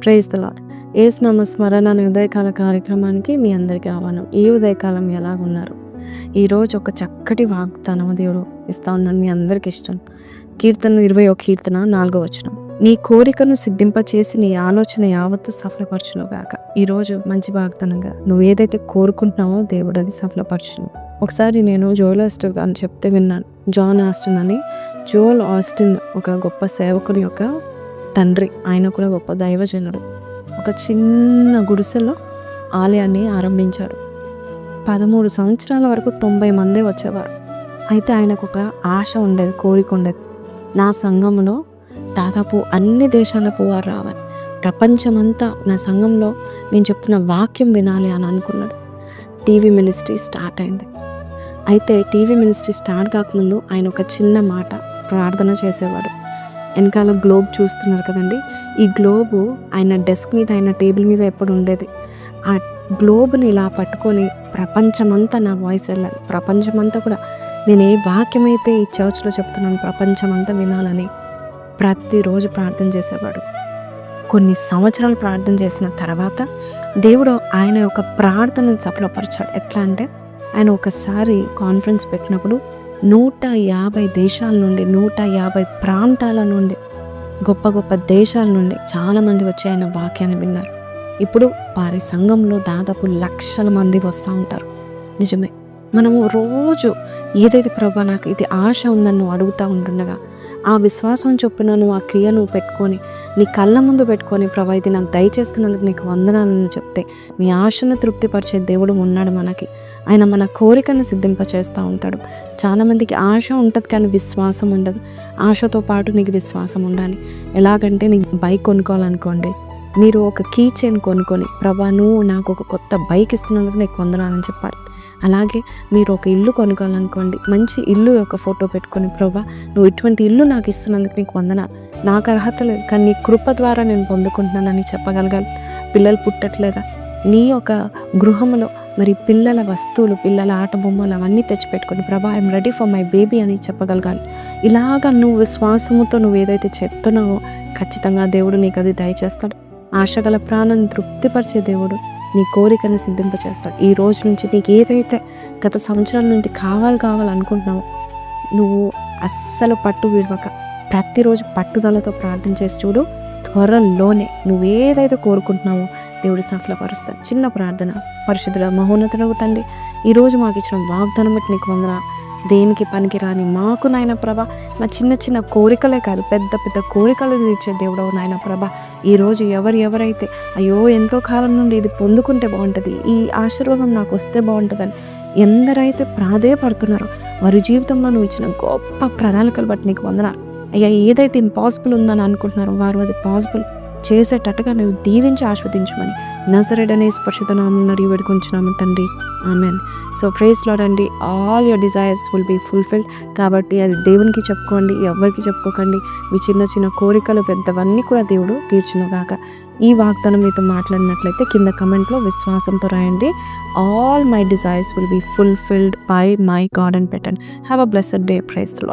Praise the lord. యేసునామ స్మరణ అనే ఉదయకాల కార్యక్రమానికి మీ అందరికీ ఆహ్వానం. ఈ ఉదయకాలం ఎలాగున్నారు? ఈరోజు ఒక చక్కటి వాగ్దానం దేవుడు ఇస్తా ఉన్నాను, మీ అందరికి ఇష్టం. కీర్తన 21 కీర్తన 4వ వచనం. నీ కోరికను సిద్ధింపచేసి నీ ఆలోచన యావత్తు సఫలపరచునుగాక. ఈరోజు మంచి వాగ్దానంగా నువ్వు ఏదైతే కోరుకుంటున్నావో దేవుడు అది సఫలపరచును. ఒకసారి నేను జోయల్ ఆస్టిన్ అని చెప్తే విన్నాను. జాన్ ఆస్టిన్ అని. జోయల్ ఆస్టిన్ ఒక గొప్ప సేవకుని యొక్క తండ్రి. ఆయన కూడా గొప్ప దైవజనుడు. ఒక చిన్న గుడిసెలో ఆలయాన్ని ఆరంభించాడు. 13 సంవత్సరాల వరకు 90 మందే వచ్చేవారు. అయితే ఆయనకు ఒక ఆశ ఉండేది, కోరిక ఉండేది. నా సంఘంలో దాదాపు అన్ని దేశాలకు వారు రావాలి, ప్రపంచమంతా నా సంఘంలో నేను చెప్తున్న వాక్యం వినాలి అని అనుకున్నాడు. టీవీ మినిస్ట్రీ స్టార్ట్ అయింది. అయితే టీవీ మినిస్ట్రీ స్టార్ట్ కాకముందు ఆయన ఒక చిన్న మాట ప్రార్థన చేసేవాడు. వెనకాల గ్లోబ్ చూస్తున్నారు కదండి, ఈ గ్లోబు ఆయన డెస్క్ మీద, ఆయన టేబుల్ మీద ఎప్పుడు ఉండేది. ఆ గ్లోబ్ని ఇలా పట్టుకొని ప్రపంచమంతా నా వాయిస్ వెళ్ళాలి, ప్రపంచమంతా కూడా నేను ఏ వాక్యమైతే ఈ చర్చ్లో చెప్తున్నాను ప్రపంచమంతా వినాలని ప్రతిరోజు ప్రార్థన చేసేవాడు. కొన్ని సంవత్సరాలు ప్రార్థన చేసిన తర్వాత దేవుడు ఆయన యొక్క ప్రార్థనను సఫలపరిచాడు. ఎట్లా అంటే ఆయన ఒకసారి కాన్ఫరెన్స్ పెట్టినప్పుడు 150 దేశాల నుండి, 150 ప్రాంతాల నుండి, గొప్ప గొప్ప దేశాల నుండి చాలామంది వచ్చి ఆయన వాక్యాన్ని విన్నారు. ఇప్పుడు వారి సంఘంలో దాదాపు లక్షల మంది వస్తూ ఉంటారు. నిజమే, మనము రోజు ఏదైతే ప్రభా నాకు ఇది ఆశ ఉందని నువ్వు అడుగుతూ ఉంటుండగా ఆ విశ్వాసం చొప్పున నువ్వు ఆ క్రియను పెట్టుకొని నీ కళ్ళ ముందు పెట్టుకొని ప్రభా ఇది నాకు దయచేస్తున్నందుకు నీకు వందనాలను చెప్తే నీ ఆశను తృప్తిపరిచే దేవుడు ఉన్నాడు మనకి. ఆయన మన కోరికను సిద్ధింపచేస్తూ ఉంటాడు. చాలామందికి ఆశ ఉంటుంది కానీ విశ్వాసం ఉండదు. ఆశతో పాటు నీకు విశ్వాసం ఉండాలి. ఎలాగంటే నీకు బైక్ కొనుక్కోవాలనుకోండి, మీరు ఒక కీ చైన్ కొనుక్కొని ప్రభా నువ్వు నాకు ఒక కొత్త బైక్ ఇస్తున్నందుకు నీకు వందనాలని చెప్పాలి. అలాగే మీరు ఒక ఇల్లు కొనుక్కోవాలనుకోండి, మంచి ఇల్లు యొక్క ఫోటో పెట్టుకొని ప్రభా నువ్వు ఇటువంటి ఇల్లు నాకు ఇస్తున్నందుకు నీకు వందనాలు, నాకు అర్హత లేదు కానీ నీ కృప ద్వారా నేను పొందుకుంటున్నానని చెప్పగలగాలి. పిల్లలు పుట్టట్లేదా, నీ యొక్క గృహంలో మరి పిల్లల వస్తువులు, పిల్లల ఆట బొమ్మలు అవన్నీ తెచ్చిపెట్టుకొని ప్రభా I'm ready for my baby అని చెప్పగలగాలి. ఇలాగా నువ్వు విశ్వాసముతో నువ్వు ఏదైతే చెప్తున్నావో ఖచ్చితంగా దేవుడు నీకు అది దయచేస్తాడు. ఆశగల ప్రాణం తృప్తిపరిచే దేవుడు నీ కోరికను సిద్ధింపచేస్తాడు. ఈ రోజు నుంచి నీకు ఏదైతే గత సంవత్సరాల నుండి కావాలనుకుంటున్నావో నువ్వు అస్సలు పట్టు విడవక ప్రతిరోజు పట్టుదలతో ప్రార్థన చేసి చూడు. త్వరలోనే నువ్వు ఏదైతే కోరుకుంటున్నావో దేవుడు సఫలపరుస్తాడు. చిన్న ప్రార్థన. పరిశుద్ధుడ మహోన్నతుడగు తండ్రి, ఈరోజు మాకు ఇచ్చిన వాగ్దానం బట్టి నీకు వందనాలు. దేనికి పనికిరాని మాకు నాయన ప్రభ నా చిన్న చిన్న కోరికలే కాదు, పెద్ద పెద్ద కోరికలు తీర్చే దేవుడవు నాయన ప్రభ. ఈరోజు ఎవరైతే అయ్యో ఎంతో కాలం నుండి ఇది పొందుకుంటే బాగుంటుంది, ఈ ఆశీర్వాదం నాకు వస్తే బాగుంటుందని ఎందరైతే ప్రాధేయపడుతున్నారో వారి జీవితంలో నువ్వు ఇచ్చిన గొప్ప ప్రణాళికలు బట్టి నీకు వందనాలు. అయ్యా ఏదైతే ఇంపాసిబుల్ ఉందని అనుకుంటున్నారో వారు అది పాసిబుల్ చేసేటట్టుగా నువ్వు దీవించి ఆస్వాదించమని నజరేయుడనే పరిశుద్ధ నామమున అడిగి వేడుకొంచున్నాము తండ్రి, ఆమెన్. సో ప్రైజ్ లార్డ్ అండి. All your desires will be fulfilled. కాబట్టి అది దేవునికి చెప్పుకోండి, ఎవరికి చెప్పుకోకండి. మీ చిన్న చిన్న కోరికలు పెద్దవన్నీ కూడా దేవుడు తీర్చునుగాక. ఈ వాగ్దానం మీతో మాట్లాడినట్లయితే కింద కమెంట్లో విశ్వాసంతో రాయండి. All my desires will be fulfilled by my God అని పెట్టండి. Have a blessed day. Praise the lord.